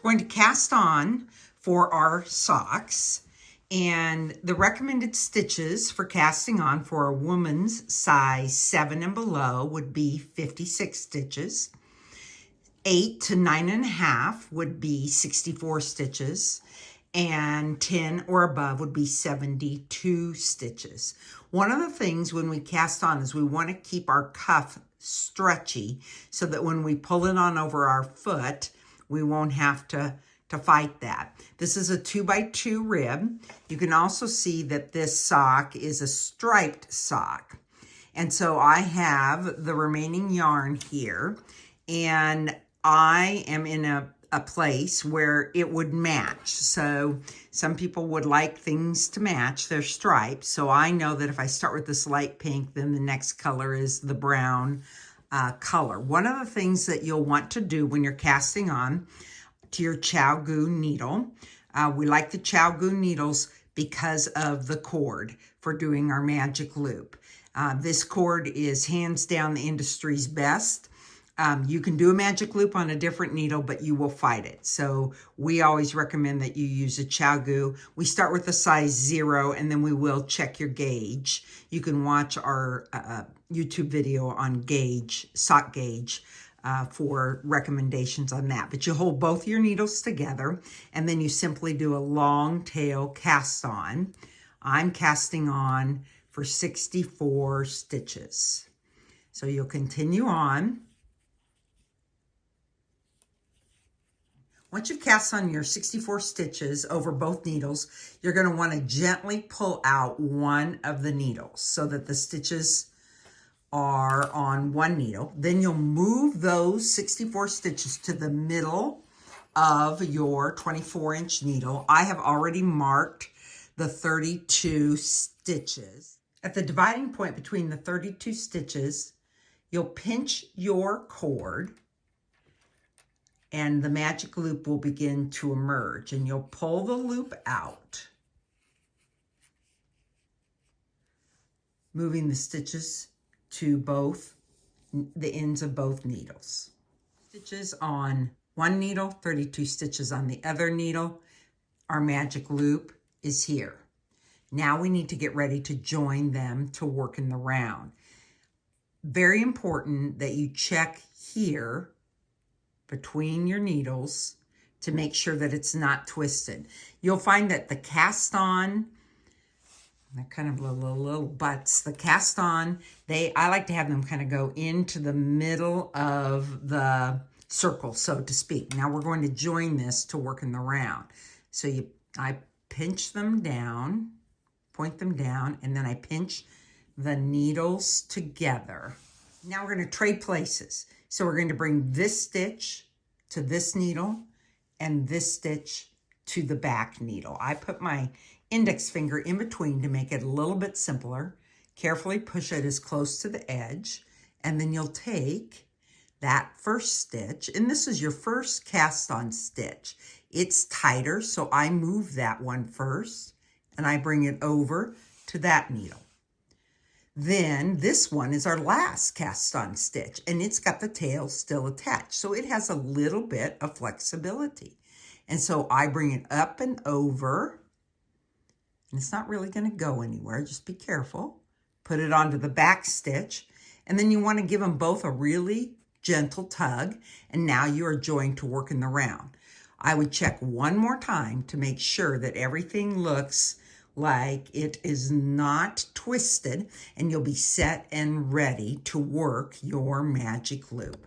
Going to cast on for our socks, and the recommended stitches for casting on for a woman's size 7 and below would be 56 stitches. 8 to 9.5 would be 64 stitches, and 10 or above would be 72 stitches. One of the things when we cast on is we want to keep our cuff stretchy so that when we pull it on over our foot, we won't have to fight that. This is a 2x2 rib. You can also see that this sock is a striped sock. And so I have the remaining yarn here, and I am in a place where it would match. So some people would like things to match their stripes. So I know that if I start with this light pink, then the next color is the brown color. One of the things that you'll want to do when you're casting on to your Chow Goo needle, we like the Chow Goo needles because of the cord for doing our magic loop. This cord is hands down the industry's best. You can do a magic loop on a different needle, but you will fight it. So we always recommend that you use a Chow Goo. We start with a size 0, and then we will check your gauge. You can watch our YouTube video on gauge, sock gauge, for recommendations on that. But you hold both your needles together, and then you simply do a long tail cast on. I'm casting on for 64 stitches. So you'll continue on. Once you've cast on your 64 stitches over both needles, you're going to want to gently pull out one of the needles so that the stitches are on one needle. Then you'll move those 64 stitches to the middle of your 24-inch needle. I have already marked the 32 stitches. At the dividing point between the 32 stitches, you'll pinch your cord, and the magic loop will begin to emerge, and you'll pull the loop out, moving the stitches to both the ends of both needles. Stitches on one needle, 32 stitches on the other needle. Our magic loop is here. Now we need to get ready to join them to work in the round. Very important that you check here between your needles to make sure that it's not twisted. You'll find that the cast on, they're kind of little butts. The cast on, I like to have them kind of go into the middle of the circle, so to speak. Now we're going to join this to work in the round. So I pinch them down, point them down, and then I pinch the needles together. Now we're going to trade places. So we're going to bring this stitch to this needle and this stitch to the back needle. I put my index finger in between to make it a little bit simpler. Carefully push it as close to the edge, and then you'll take that first stitch, and this is your first cast on stitch. It's tighter, so I move that one first, and I bring it over to that needle. Then this one is our last cast on stitch, and it's got the tail still attached, so it has a little bit of flexibility. And so I bring it up and over, and it's not really going to go anywhere. Just be careful. Put it onto the back stitch, and then you want to give them both a really gentle tug, and now you are joined to work in the round. I would check one more time to make sure that everything looks like it is not twisted, and you'll be set and ready to work your magic loop.